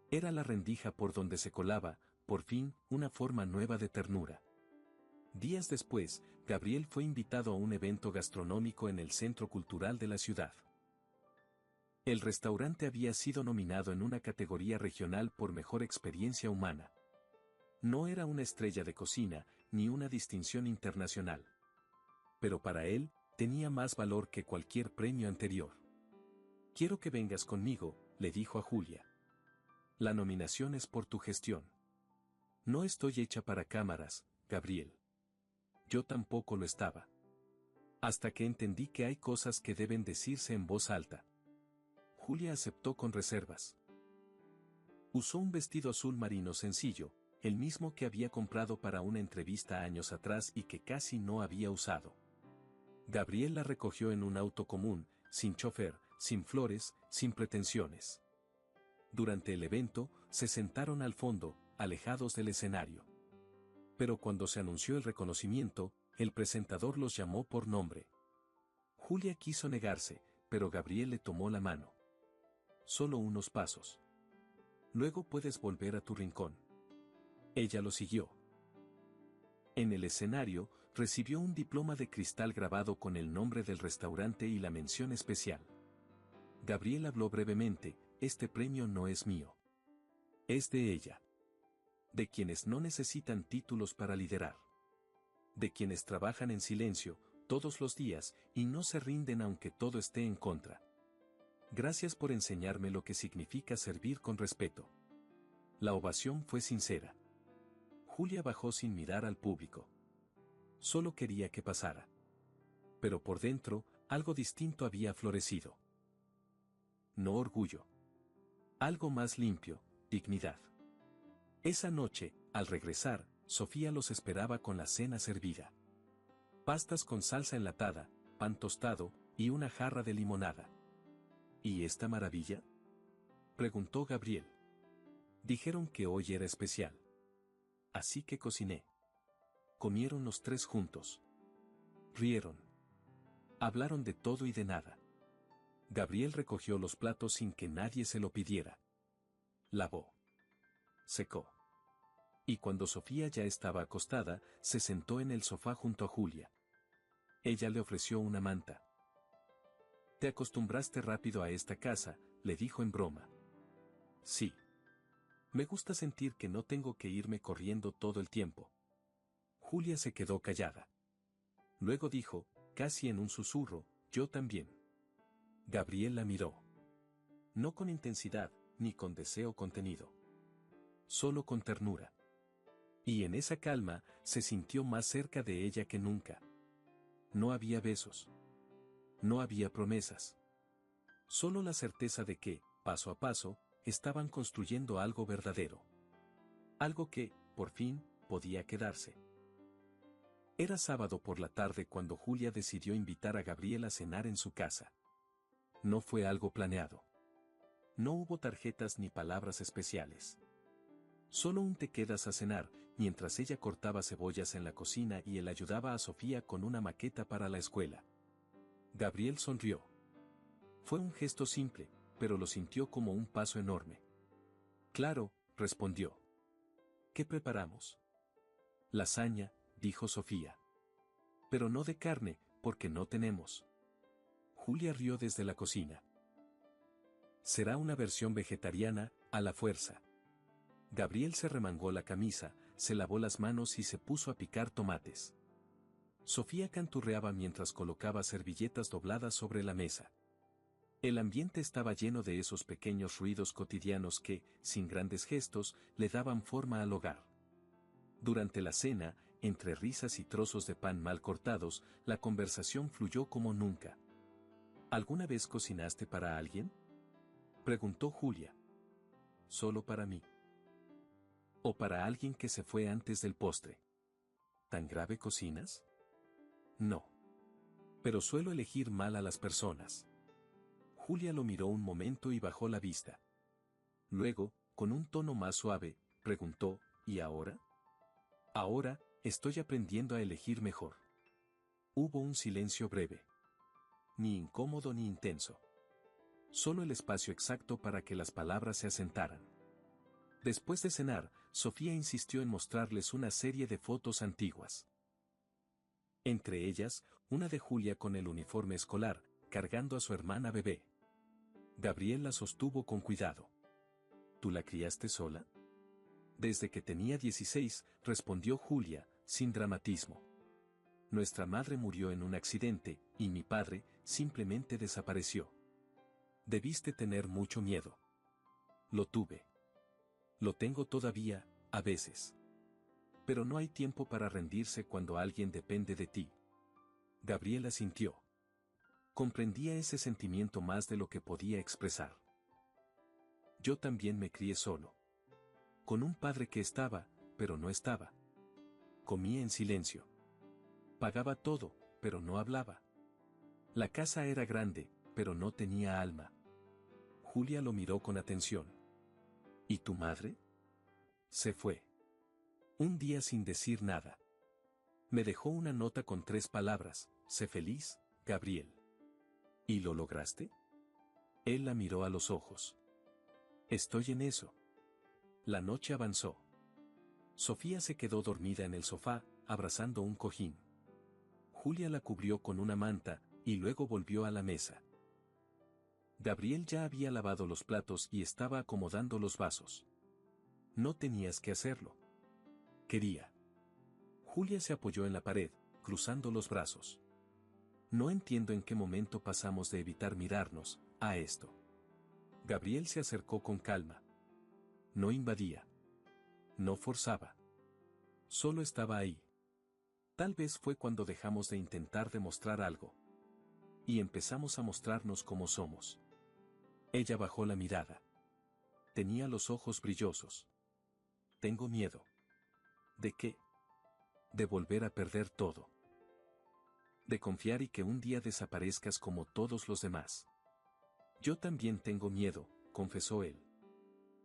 Era la rendija por donde se colaba, por fin, una forma nueva de ternura. Días después, Gabriel fue invitado a un evento gastronómico en el Centro Cultural de la ciudad. El restaurante había sido nominado en una categoría regional por mejor experiencia humana. No era una estrella de cocina, ni una distinción internacional. Pero para él, tenía más valor que cualquier premio anterior. Quiero que vengas conmigo, le dijo a Julia. La nominación es por tu gestión. No estoy hecha para cámaras, Gabriel. Yo tampoco lo estaba. Hasta que entendí que hay cosas que deben decirse en voz alta. Julia aceptó con reservas. Usó un vestido azul marino sencillo, el mismo que había comprado para una entrevista años atrás y que casi no había usado. Gabriel la recogió en un auto común, sin chofer, sin flores, sin pretensiones. Durante el evento, se sentaron al fondo, alejados del escenario. Pero cuando se anunció el reconocimiento, el presentador los llamó por nombre. Julia quiso negarse, pero Gabriel le tomó la mano. Solo unos pasos. Luego puedes volver a tu rincón. Ella lo siguió. En el escenario, recibió un diploma de cristal grabado con el nombre del restaurante y la mención especial. Gabriel habló brevemente, este premio no es mío. Es de ella. De quienes no necesitan títulos para liderar. De quienes trabajan en silencio, todos los días, y no se rinden aunque todo esté en contra. Gracias por enseñarme lo que significa servir con respeto. La ovación fue sincera. Julia bajó sin mirar al público. Solo quería que pasara. Pero por dentro, algo distinto había florecido. No orgullo. Algo más limpio, dignidad. Esa noche, al regresar, Sofía los esperaba con la cena servida. Pastas con salsa enlatada, pan tostado, y una jarra de limonada. ¿Y esta maravilla? Preguntó Gabriel. Dijeron que hoy era especial. Así que cociné. Comieron los tres juntos. Rieron. Hablaron de todo y de nada. Gabriel recogió los platos sin que nadie se lo pidiera. Lavó. Secó. Y cuando Sofía ya estaba acostada, se sentó en el sofá junto a Julia. Ella le ofreció una manta. Te acostumbraste rápido a esta casa, le dijo en broma. Sí. Me gusta sentir que no tengo que irme corriendo todo el tiempo. Julia se quedó callada. Luego dijo, casi en un susurro, yo también. Gabriel la miró. No con intensidad, ni con deseo contenido. Solo con ternura. Y en esa calma, se sintió más cerca de ella que nunca. No había besos. No había promesas. Solo la certeza de que, paso a paso, estaban construyendo algo verdadero. Algo que, por fin, podía quedarse. Era sábado por la tarde cuando Julia decidió invitar a Gabriel a cenar en su casa. No fue algo planeado. No hubo tarjetas ni palabras especiales. Solo un te quedas a cenar, mientras ella cortaba cebollas en la cocina y él ayudaba a Sofía con una maqueta para la escuela. Gabriel sonrió. Fue un gesto simple, pero lo sintió como un paso enorme. Claro, respondió. ¿Qué preparamos? Lasaña, dijo Sofía. Pero no de carne, porque no tenemos. Julia rió desde la cocina. Será una versión vegetariana, a la fuerza. Gabriel se remangó la camisa, se lavó las manos y se puso a picar tomates. Sofía canturreaba mientras colocaba servilletas dobladas sobre la mesa. El ambiente estaba lleno de esos pequeños ruidos cotidianos que, sin grandes gestos, le daban forma al hogar. Durante la cena, entre risas y trozos de pan mal cortados, la conversación fluyó como nunca. ¿Alguna vez cocinaste para alguien?, preguntó Julia. ¿Solo para mí? ¿O para alguien que se fue antes del postre? ¿Tan grave cocinas? No. Pero suelo elegir mal a las personas. Julia lo miró un momento y bajó la vista. Luego, con un tono más suave, preguntó, ¿y ahora? Ahora, estoy aprendiendo a elegir mejor. Hubo un silencio breve. Ni incómodo ni intenso. Solo el espacio exacto para que las palabras se asentaran. Después de cenar, Sofía insistió en mostrarles una serie de fotos antiguas. Entre ellas, una de Julia con el uniforme escolar, cargando a su hermana bebé. Gabriel la sostuvo con cuidado. ¿Tú la criaste sola? Desde que tenía 16, respondió Julia, sin dramatismo. Nuestra madre murió en un accidente, y mi padre, simplemente desapareció. Debiste tener mucho miedo. Lo tuve. Lo tengo todavía, a veces. Pero no hay tiempo para rendirse cuando alguien depende de ti. Gabriela sintió. Comprendía ese sentimiento más de lo que podía expresar. Yo también me crié solo. Con un padre que estaba, pero no estaba. Comía en silencio. Pagaba todo, pero no hablaba. La casa era grande, pero no tenía alma. Julia lo miró con atención. ¿Y tu madre? Se fue. Un día sin decir nada. Me dejó una nota con 3 palabras: sé feliz, Gabriel. ¿Y lo lograste? Él la miró a los ojos. Estoy en eso. La noche avanzó. Sofía se quedó dormida en el sofá, abrazando un cojín. Julia la cubrió con una manta, y luego volvió a la mesa. Gabriel ya había lavado los platos y estaba acomodando los vasos. No tenías que hacerlo. Quería. Julia se apoyó en la pared, cruzando los brazos. No entiendo en qué momento pasamos de evitar mirarnos a esto. Gabriel se acercó con calma. No invadía. No forzaba. Solo estaba ahí. Tal vez fue cuando dejamos de intentar demostrar algo. Y empezamos a mostrarnos como somos. Ella bajó la mirada. Tenía los ojos brillosos. Tengo miedo. ¿De qué? De volver a perder todo. De confiar y que un día desaparezcas como todos los demás. Yo también tengo miedo, confesó él.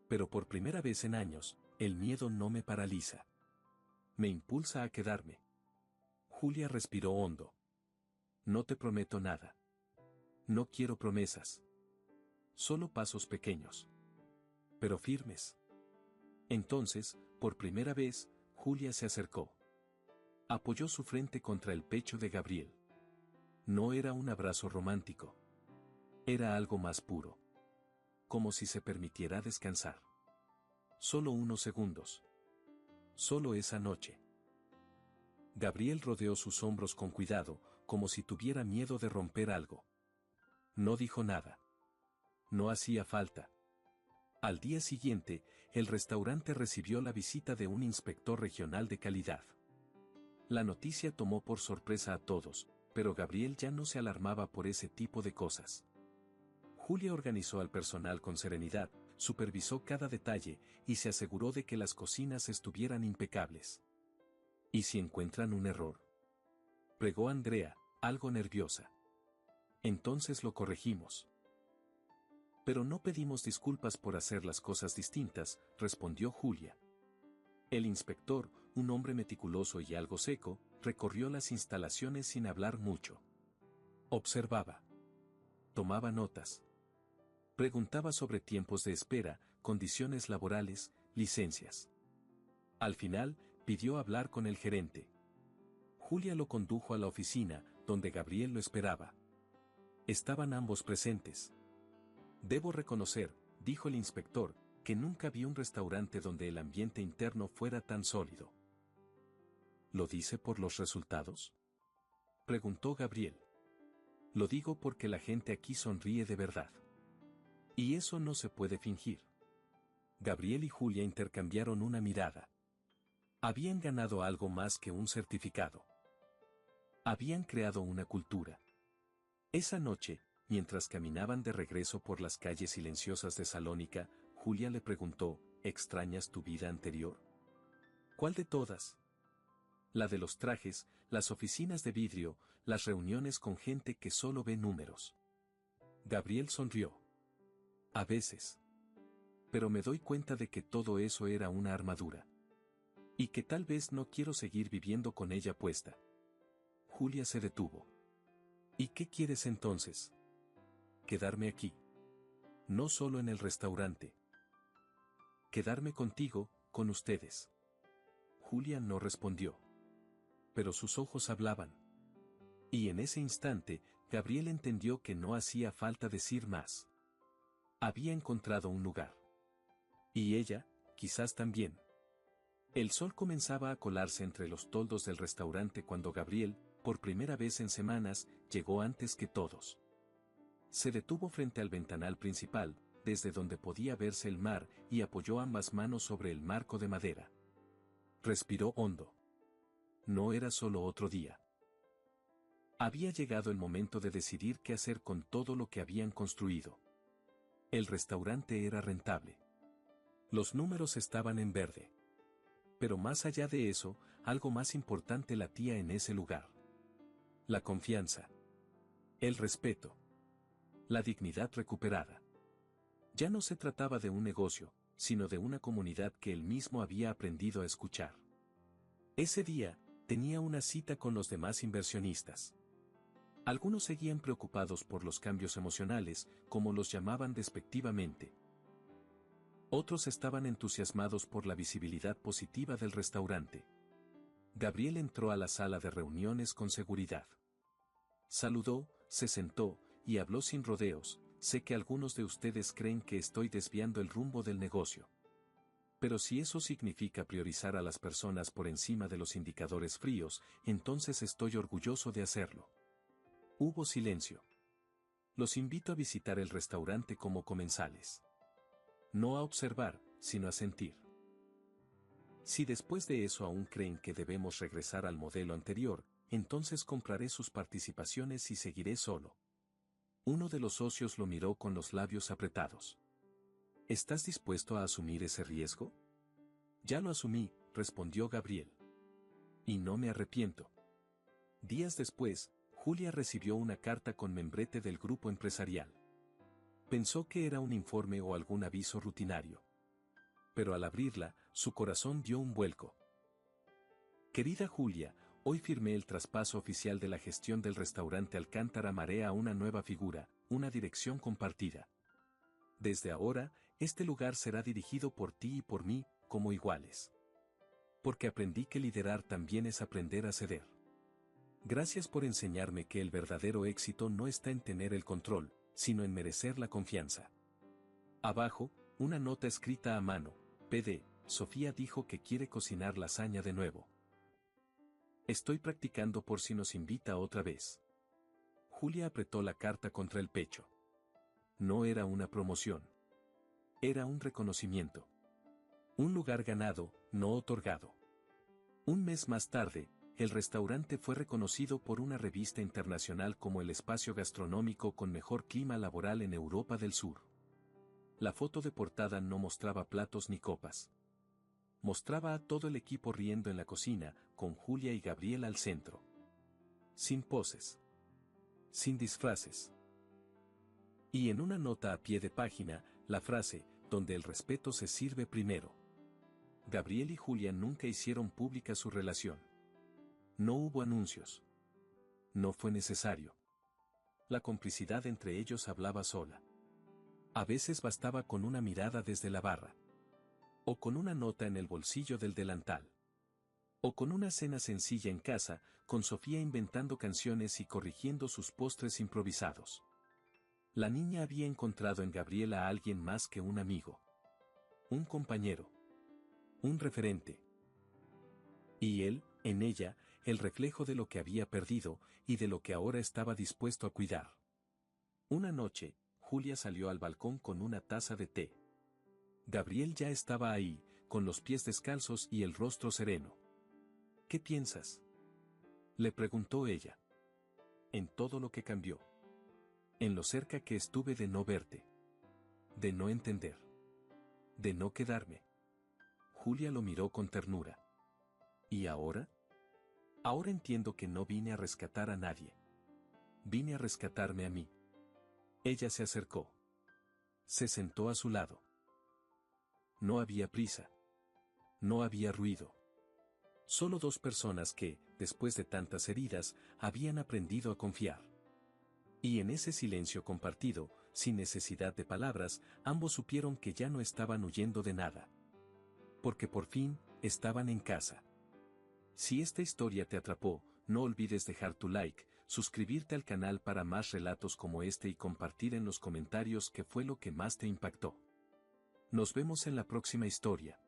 Pero por primera vez en años, el miedo no me paraliza. Me impulsa a quedarme. Julia respiró hondo. No te prometo nada. No quiero promesas. Solo pasos pequeños. Pero firmes. Entonces, por primera vez, Julia se acercó. Apoyó su frente contra el pecho de Gabriel. No era un abrazo romántico. Era algo más puro. Como si se permitiera descansar. Solo unos segundos. Solo esa noche. Gabriel rodeó sus hombros con cuidado, como si tuviera miedo de romper algo. No dijo nada. No hacía falta. Al día siguiente, el restaurante recibió la visita de un inspector regional de calidad. La noticia tomó por sorpresa a todos, pero Gabriel ya no se alarmaba por ese tipo de cosas. Julia organizó al personal con serenidad, supervisó cada detalle y se aseguró de que las cocinas estuvieran impecables. ¿Y si encuentran un error?, pregó Andrea, algo nerviosa. Entonces lo corregimos. Pero no pedimos disculpas por hacer las cosas distintas, respondió Julia. El inspector, un hombre meticuloso y algo seco, recorrió las instalaciones sin hablar mucho. Observaba. Tomaba notas. Preguntaba sobre tiempos de espera, condiciones laborales, licencias. Al final, pidió hablar con el gerente. Julia lo condujo a la oficina, donde Gabriel lo esperaba. Estaban ambos presentes. Debo reconocer, dijo el inspector, que nunca vi un restaurante donde el ambiente interno fuera tan sólido. ¿Lo dice por los resultados? Preguntó Gabriel. Lo digo porque la gente aquí sonríe de verdad. Y eso no se puede fingir. Gabriel y Julia intercambiaron una mirada. Habían ganado algo más que un certificado. Habían creado una cultura. Esa noche, mientras caminaban de regreso por las calles silenciosas de Salónica, Julia le preguntó, ¿extrañas tu vida anterior? ¿Cuál de todas? La de los trajes, las oficinas de vidrio, las reuniones con gente que solo ve números. Gabriel sonrió. A veces. Pero me doy cuenta de que todo eso era una armadura. Y que tal vez no quiero seguir viviendo con ella puesta. Julia se detuvo. ¿Y qué quieres entonces? Quedarme aquí. No solo en el restaurante. Quedarme contigo, con ustedes. Julia no respondió. Pero sus ojos hablaban. Y en ese instante, Gabriel entendió que no hacía falta decir más. Había encontrado un lugar. Y ella, quizás también. El sol comenzaba a colarse entre los toldos del restaurante cuando Gabriel, por primera vez en semanas, llegó antes que todos. Se detuvo frente al ventanal principal, desde donde podía verse el mar, y apoyó ambas manos sobre el marco de madera. Respiró hondo. No era solo otro día. Había llegado el momento de decidir qué hacer con todo lo que habían construido. El restaurante era rentable. Los números estaban en verde. Pero más allá de eso, algo más importante latía en ese lugar. La confianza. El respeto. La dignidad recuperada. Ya no se trataba de un negocio, sino de una comunidad que él mismo había aprendido a escuchar. Ese día, tenía una cita con los demás inversionistas. Algunos seguían preocupados por los cambios emocionales, como los llamaban despectivamente. Otros estaban entusiasmados por la visibilidad positiva del restaurante. Gabriel entró a la sala de reuniones con seguridad. Saludó, se sentó, y habló sin rodeos. Sé que algunos de ustedes creen que estoy desviando el rumbo del negocio. Pero si eso significa priorizar a las personas por encima de los indicadores fríos, entonces estoy orgulloso de hacerlo. Hubo silencio. Los invito a visitar el restaurante como comensales. No a observar, sino a sentir. Si después de eso aún creen que debemos regresar al modelo anterior, entonces compraré sus participaciones y seguiré solo. Uno de los socios lo miró con los labios apretados. ¿Estás dispuesto a asumir ese riesgo? Ya lo asumí, respondió Gabriel. Y no me arrepiento. Días después, Julia recibió una carta con membrete del grupo empresarial. Pensó que era un informe o algún aviso rutinario. Pero al abrirla, su corazón dio un vuelco. Querida Julia, hoy firmé el traspaso oficial de la gestión del restaurante Alcántara Marea a una nueva figura, una dirección compartida. Desde ahora, este lugar será dirigido por ti y por mí, como iguales. Porque aprendí que liderar también es aprender a ceder. Gracias por enseñarme que el verdadero éxito no está en tener el control, sino en merecer la confianza. Abajo, una nota escrita a mano. PD, Sofía dijo que quiere cocinar lasaña de nuevo. Estoy practicando por si nos invita otra vez. Julia apretó la carta contra el pecho. No era una promoción. Era un reconocimiento. Un lugar ganado, no otorgado. Un mes más tarde, el restaurante fue reconocido por una revista internacional como el espacio gastronómico con mejor clima laboral en Europa del Sur. La foto de portada no mostraba platos ni copas. Mostraba a todo el equipo riendo en la cocina, con Julia y Gabriel al centro. Sin poses. Sin disfraces. Y en una nota a pie de página, la frase, donde el respeto se sirve primero. Gabriel y Julia nunca hicieron pública su relación. No hubo anuncios. No fue necesario. La complicidad entre ellos hablaba sola. A veces bastaba con una mirada desde la barra. O con una nota en el bolsillo del delantal. O con una cena sencilla en casa, con Sofía inventando canciones y corrigiendo sus postres improvisados. La niña había encontrado en Gabriela a alguien más que un amigo. Un compañero. Un referente. Y él, en ella, el reflejo de lo que había perdido y de lo que ahora estaba dispuesto a cuidar. Una noche, Julia salió al balcón con una taza de té. Gabriel ya estaba ahí, con los pies descalzos y el rostro sereno. ¿Qué piensas?, le preguntó ella. En todo lo que cambió. En lo cerca que estuve de no verte. De no entender. De no quedarme. Julia lo miró con ternura. ¿Y ahora? Ahora entiendo que no vine a rescatar a nadie. Vine a rescatarme a mí. Ella se acercó. Se sentó a su lado. No había prisa. No había ruido. Solo dos personas que, después de tantas heridas, habían aprendido a confiar. Y en ese silencio compartido, sin necesidad de palabras, ambos supieron que ya no estaban huyendo de nada. Porque por fin, estaban en casa. Si esta historia te atrapó, no olvides dejar tu like, suscribirte al canal para más relatos como este y compartir en los comentarios qué fue lo que más te impactó. Nos vemos en la próxima historia.